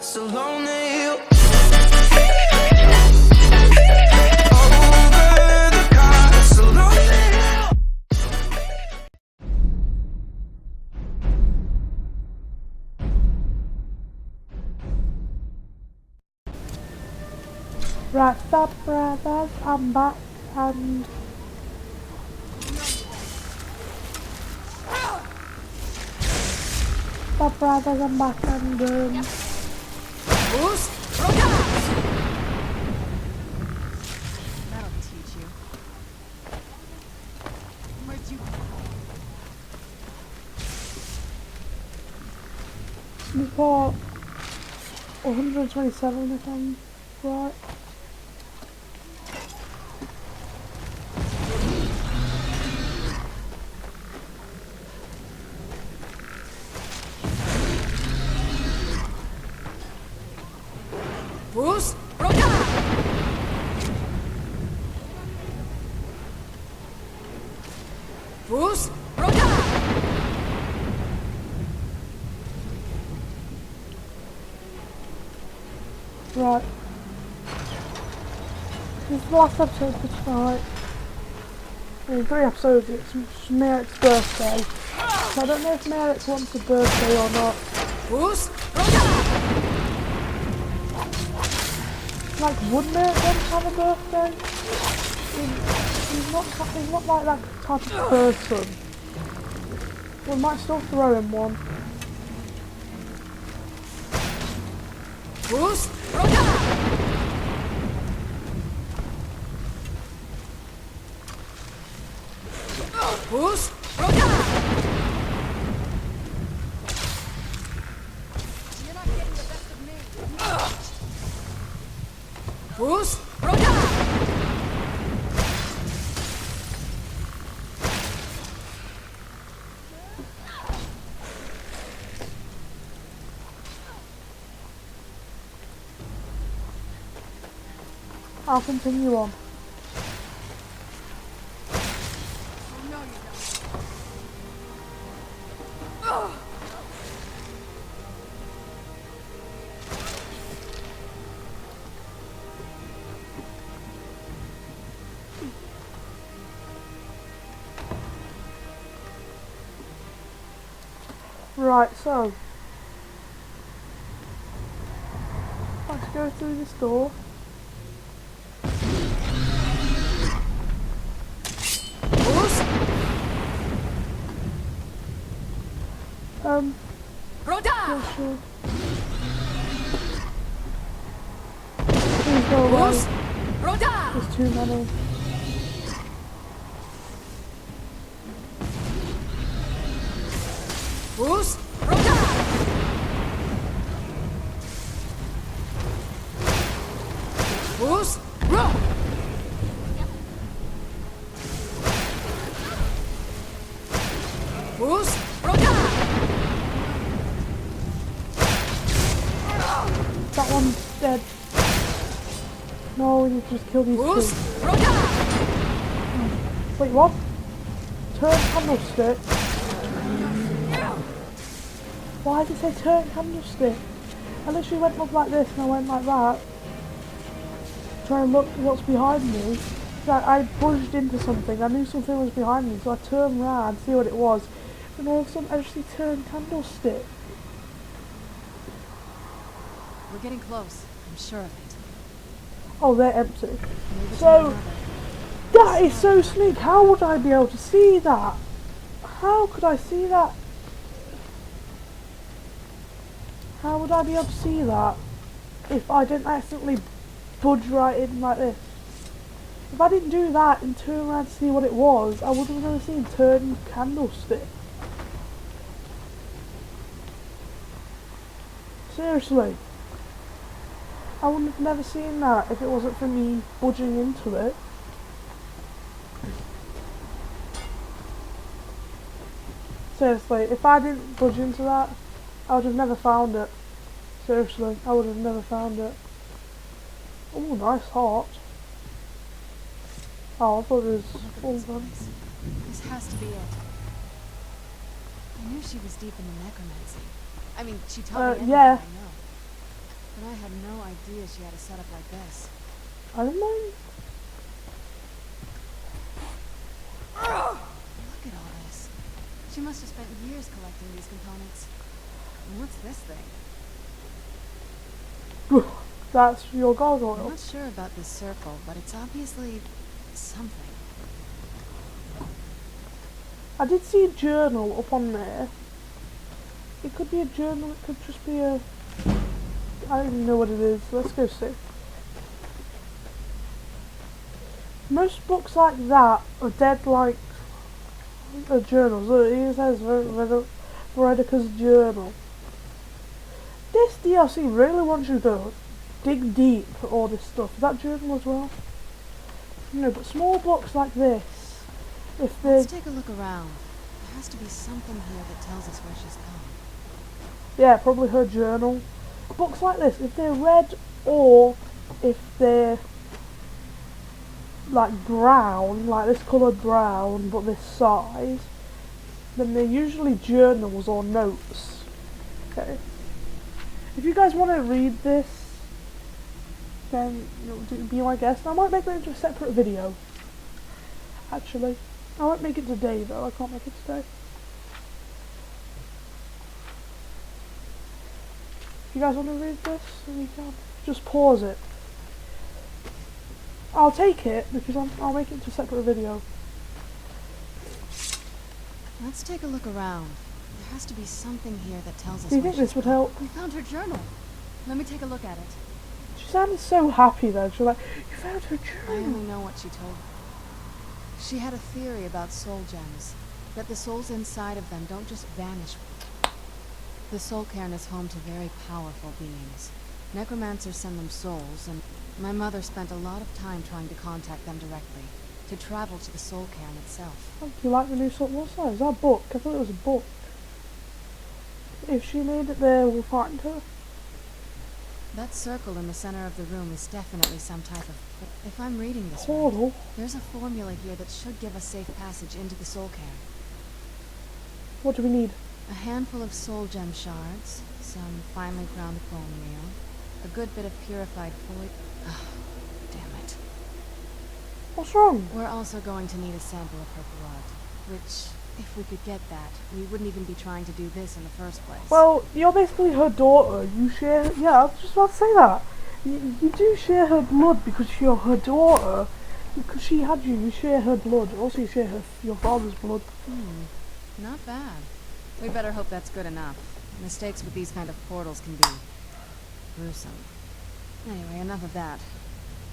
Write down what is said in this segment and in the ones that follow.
so lonely. Right, stop brothers, I'm back and stop brothers, I'm back and That'll teach you. Where'd you we've got 127 if I'm right. Bruce? Roka! Bruce? Roka! Right. This is the last episode for tonight. In 3 episodes it's Merrick's birthday. So I don't know if Merrick wants a birthday or not. Bruce? Roka! Like, would Merrick want to have a birthday? He's not like that type of person. We might still throw him one. Bruce? Roka! Bruce? Roka! You're not getting the best of me. Bruce? Roka! I'll continue on. No, you don't. Right, so let's go through this door. Bruce? Roka! Yeah, sure. Please go away. Bruce? Roka! There's too many. Bruce? Roka! Bruce? Roka! Bruce? Roka! That one's dead. No, we need to just kill these Bruce? two. Roka! Wait, what? Turn candlestick? Why does it say turn candlestick? I literally went up like this and I went like that. Trying to look what's behind me. Like, I budged into something. I knew something was behind me, so I turned around to see what it was. And all of a sudden I just see turn candlestick. We're getting close. I'm sure of it. Oh, they're empty. Move it to So, another. that is so sneak. How would I be able to see that? How could I see that? How would I be able to see that if I didn't accidentally budge right in like this? If I didn't do that and turn around to see what it was, I would have never seen turn candlestick. Seriously. I would have never seen that if it wasn't for me budging into it. Seriously, if I didn't budge into that, I would have never found it. Seriously, I would have never found it. Oh, nice heart. Oh, I thought it was all done. This has to be it. I knew she was deep in the necromancy. I mean, she taught me everything yeah. I know. But I had no idea she had a setup like this. I don't mind. Look at all this. She must have spent years collecting these components. And what's this thing? That's your I'm gargoyle. not sure about this circle, but it's obviously something. I did see a journal up on there. It could be a journal, it could just be a... I don't even know what it is. Let's go see. Most books like that are dead like a journal. So it says Veronica's journal. This DLC really wants you to dig deep for all this stuff. Is that journal as well? No, but small books like this, if they... Let's take a look around. There has to be something here that tells us where she's gone. Yeah, probably her journal. Books like this, if they're red or if they're like brown, like this coloured brown but this size, then they're usually journals or notes. Okay. If you guys want to read this, then be my guest. I might make that into a separate video. Actually, I won't make it today though. I can't make it today. If you guys want to read this, then you can. Just pause it. I'll take it because I'll make it into a separate video. Let's take a look around. There has to be something here that tells us Do you where think this she's would gone. help? We found her journal. Let me take a look at it. She sounded so happy though. She was like, "You found her I journal." only know what she told me. She had a theory about soul gems, that the souls inside of them don't just vanish. The soul cairn is home to very powerful beings. Necromancers send them souls, and my mother spent a lot of time trying to contact them directly, to travel to the soul cairn itself. Oh, do you like the new sort? What's that? Is that a book? I thought it was a book. If she made it there, we'll find her. That circle in the center of the room is definitely some type of... But if I'm reading this right, Portal. there's a formula here that should give us safe passage into the soul cairn. What do we need? A handful of soul gem shards, some finely ground bone meal, a good bit of purified void... Oh, damn it. What's wrong? We're also going to need a sample of her blood, which, if we could get that, we wouldn't even be trying to do this in the first place. Well, you're basically her daughter. You share... Yeah, I was just about to say that. You do share her blood because you're her daughter. Because she had you, you share her blood. Also, you share your father's blood. Not bad. We better hope that's good enough. Mistakes with these kind of portals can be gruesome. Anyway, enough of that.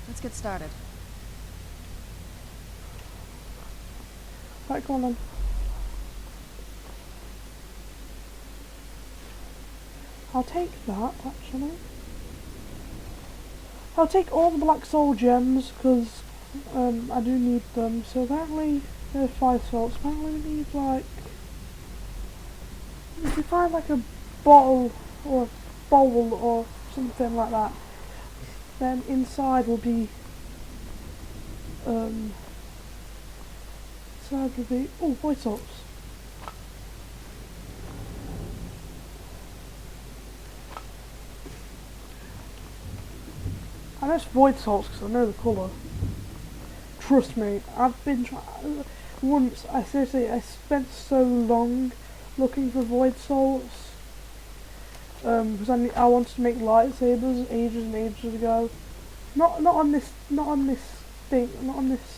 Let's get started. Right, go on then. I'll take that, actually. I'll take all the black soul gems, because I do need them. So apparently, there's 5 salts. Apparently we need, like... If we find, like, a bottle, or a bowl, or something like that, then inside will be... inside will be... Oh, void salts. I know it's void salts because I know the colour. Trust me, I've been trying. Once, I spent so long looking for void salts. Because I wanted to make lightsabers ages and ages ago. Not on this thing, not on this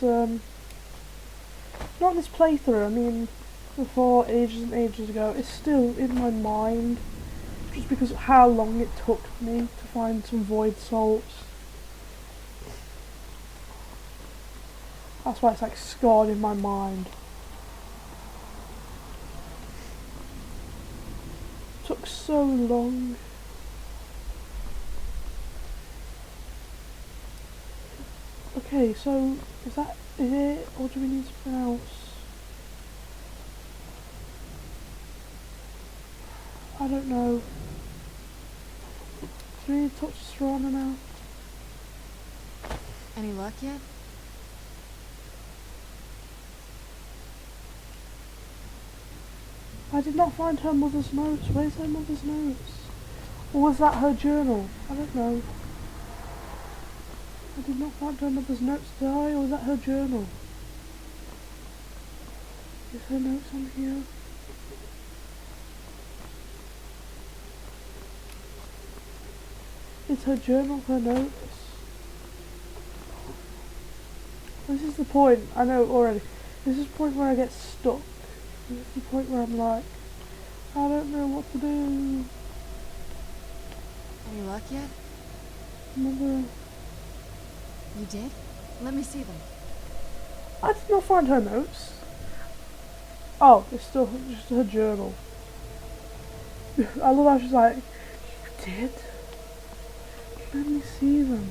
playthrough. I mean, before ages and ages ago. It's still in my mind, just because of how long it took me to find some void salts. That's why it's like scarred in my mind. Took so long. Okay, so is it, or do we need something else? I don't know. Do we need to touch the Serrano now? Any luck yet? I did not find her mother's notes. Where's her mother's notes? Or was that her journal? I don't know. I did not write down mother's notes, did I? Or was that her journal? Is her notes on here? Is her journal her notes? This is the point, I know already. This is the point where I get stuck. This is the point where I'm like, I don't know what to do. Any luck yet? Mother... You did? Let me see them. I did not find her notes. Oh, it's still just her journal. I love how she's like, you did? Let me see them.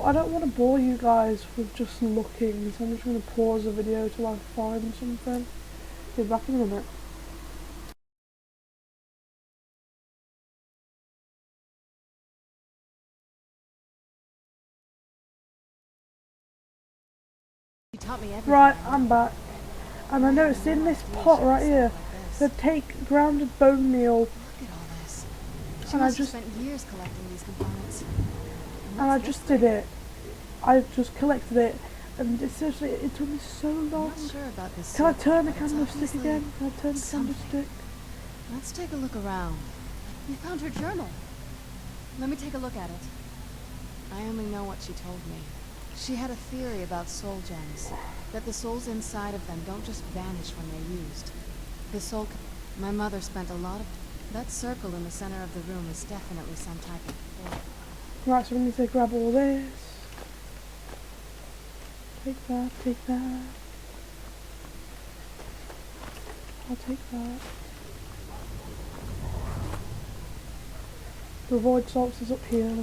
I don't want to bore you guys with just looking, so I'm just going to pause the video till I find something. Be back in a minute. You taught me everything. Right, I'm back. And I noticed in this pot right here, they take grounded bone meal. Look at all this. She And I must have just spent years collecting these components. and I just did it. I just collected it, and it seriously, it took me so I'm long. not sure about this. Can I circle, turn the but it's candlestick obviously again? Can I turn the something. candlestick? Let's take a look around. You found her journal. Let me take a look at it. I only know what she told me. She had a theory about soul gems, that the souls inside of them don't just vanish when they're used. The soul... My mother spent a lot of... That circle in the center of the room is definitely some type of portal. Right, so we need to grab all this. Take that, take that. I'll take that. The void source is up here.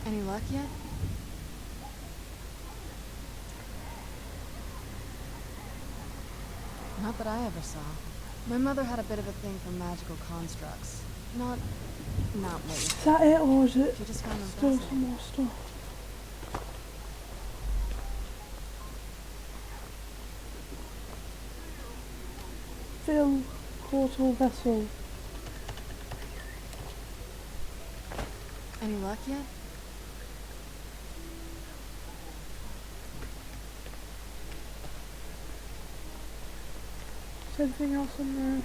Any luck yet? Not that I ever saw. My mother had a bit of a thing for magical constructs. Not me. Is that it, or is it She just found them still fascinating. some more stuff? Fill portal vessel. Any luck yet? Is there anything else in there?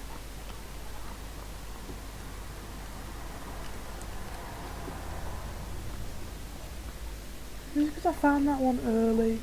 Just because I found that one early.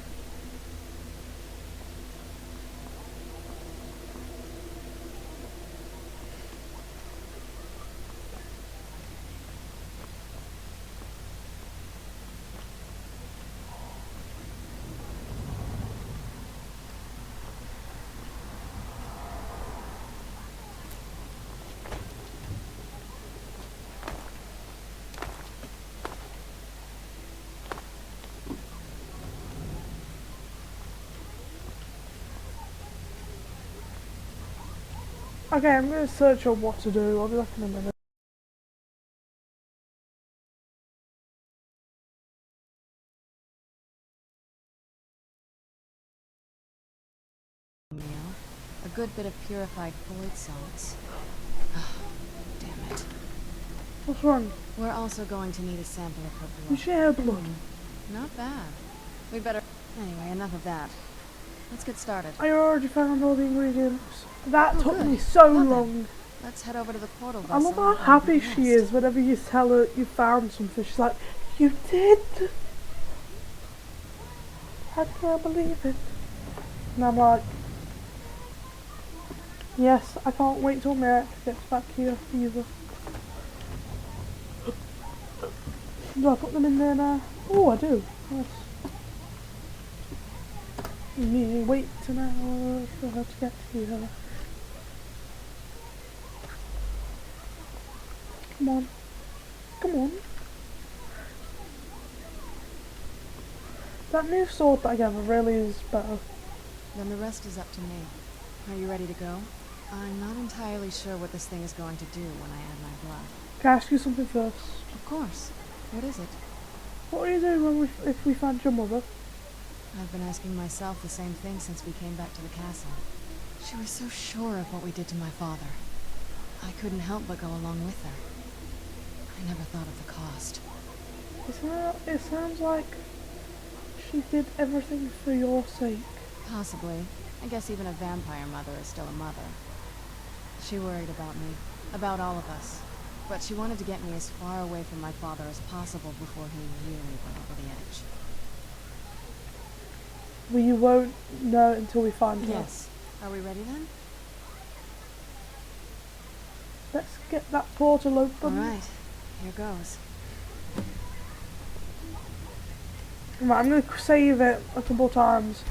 Okay, I'm going to search on what to do. I'll be back in a minute. Meal. A good bit of purified void salts. Damn it. What's wrong? We're also going to need a sample of her You blood. share blood. Not bad. We better... Anyway, enough of that. Let's get started. I already found all the ingredients. That Oh, took good. me so Well then, long. Let's head over to the portal I love vessel how and happy get she dressed. is whenever you tell her you found something. She's like, you did? I can't believe it. And I'm like, yes, I can't wait till Merrick gets back here either. Do I put them in there now? Oh, I do. Nice. Me wait an hour for her to get here. Come on. Come on. That new sword that I got really is better. Then the rest is up to me. Are you ready to go? I'm not entirely sure what this thing is going to do when I add my blood. Can I ask you something first? Of course. What is it? What are you doing if we find your mother? I've been asking myself the same thing since we came back to the castle. She was so sure of what we did to my father. I couldn't help but go along with her. I never thought of the cost. It sounds like she did everything for your sake. Possibly. I guess even a vampire mother is still a mother. She worried about me, about all of us. But she wanted to get me as far away from my father as possible before he really went over the edge. Well, you won't know until we find her. Yes. Are we ready then? Let's get that portal open. Alright. Here goes. Right, I'm going to save it a couple of times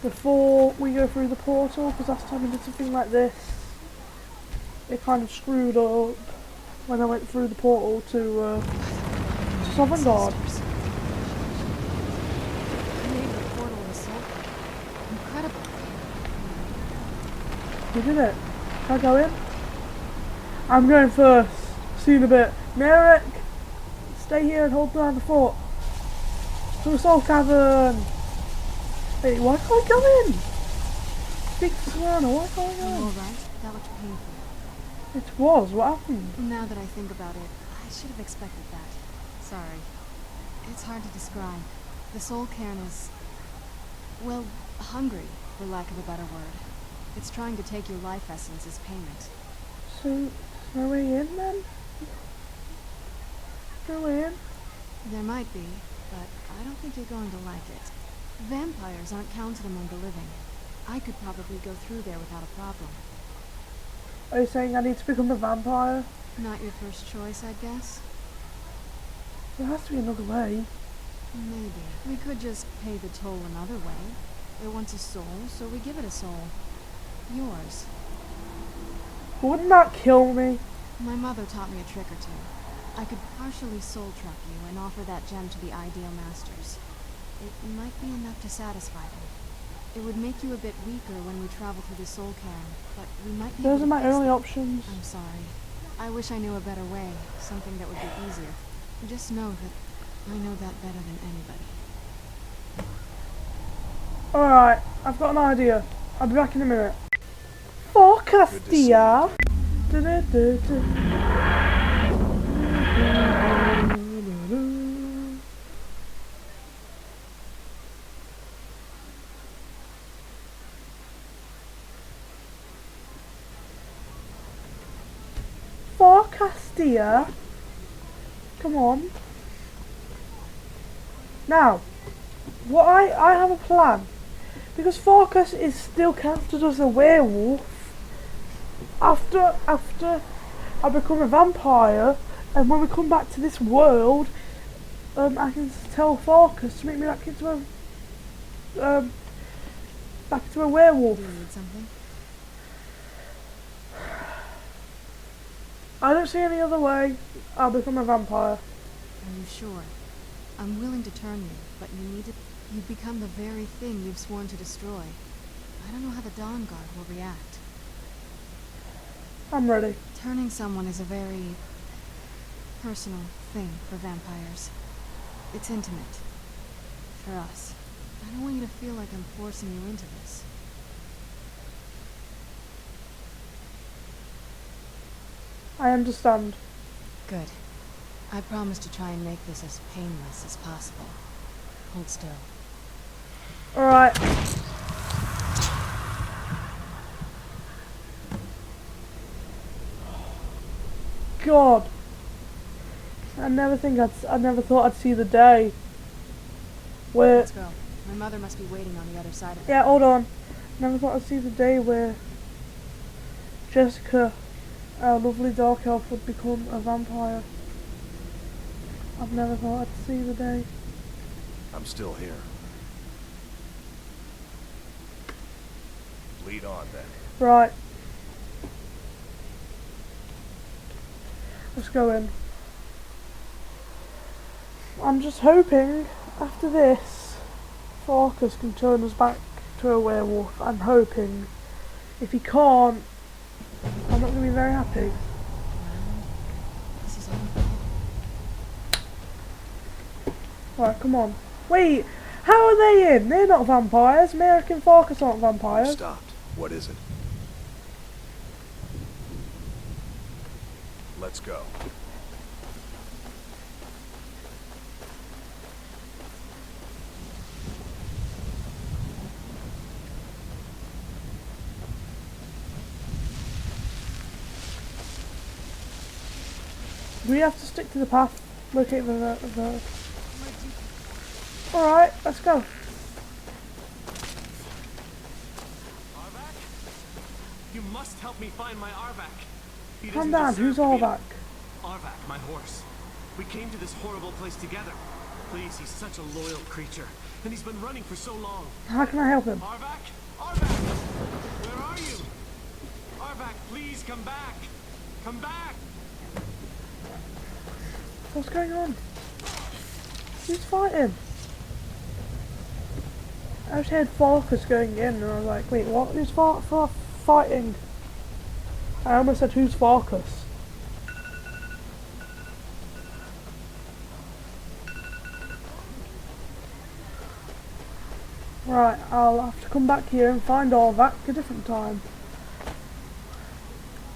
before we go through the portal, because last time we did something like this, it kind of screwed up when I went through the portal to Sovereign Guard. Incredible. We did it. Can I go in? I'm going first. See you in a bit. Merrick, stay here and hold down the fort. To the Soul Cavern. Hey, why can't I go in? Speak to Serrano, why can't I go in? Alright, that looked painful. It was, what happened? Now that I think about it, I should have expected that. Sorry. It's hard to describe. The soul cairn is, well, hungry, for lack of a better word. It's trying to take your life essence as payment. So, no way in then? No way in? There might be, but I don't think you're going to like it. Vampires aren't counted among the living. I could probably go through there without a problem. Are you saying I need to become a vampire? Not your first choice, I guess? There has to be another way. Maybe. We could just pay the toll another way. It wants a soul, so we give it a soul. Yours. But wouldn't that kill me? My mother taught me a trick or two. I could partially soul trap you and offer that gem to the ideal masters. It might be enough to satisfy them. It would make you a bit weaker when we travel through the soul cairn, but we might be Those able are to my fix only it. options. I'm sorry. I wish I knew a better way, something that would be easier. Just know that I know that better than anybody. Alright, I've got an idea. I'll be back in a minute. Forecast, dear. Forecast, dear. Come on. Now, what I have a plan. Because Farkas is still counted as a werewolf. After I become a vampire, and when we come back to this world, I can tell Farkas to make me back into a werewolf. Do you need something? I don't see any other way. I'll become a vampire. Are you sure? I'm willing to turn you, but you become the very thing you've sworn to destroy. I don't know how the Dawn Guard will react. I'm ready. Turning someone is a very personal thing for vampires. It's intimate. For us. I don't want you to feel like I'm forcing you into this. I understand. Good. I promise to try and make this as painless as possible. Hold still. Alright. God. I never thought I'd see the day where... Let's go. My mother must be waiting on the other side of it. Yeah, hold on. Never thought I'd see the day where Jessica, our lovely dark elf, would become a vampire. I've never thought I'd see the day. I'm still here. Lead on then. Right. Let's go in. I'm just hoping after this Farkas can turn us back to a werewolf. I'm hoping. If he can't, I'm not going to be very happy. Well, this is all. Right, come on. Wait, how are they in? They're not vampires. American Farkas aren't You vampires. stopped. What is it? Let's go. Do we have to stick to the path? Locate the... Alright, let's go. Arvak? You must help me find my Arvak. He Calm doesn't down, deserve who's to be- Orvac? Arvak, my horse. We came to this horrible place together. Please, he's such a loyal creature, and he's been running for so long. How can I help him? Arvak? Arvak! Where are you? Arvak, please come back! Come back! What's going on? Who's fighting? I just heard Farkas going in and I was like, wait, what? Who's fighting? I almost said, who's Farkas? Right, I'll have to come back here and find Orvac a different time.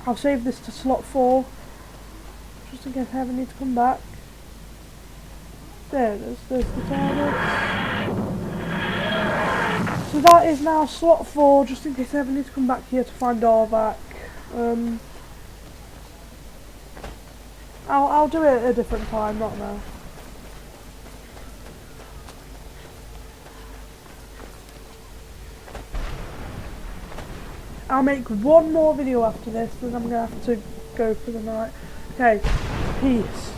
I'll save this to slot 4, just in case I ever need to come back. There it is, there's the target. So that is now slot 4, just in case I ever need to come back here to find Orvac. I'll do it at a different time, not now. I'll make one more video after this, then I'm going to have to go for the night. Okay, peace.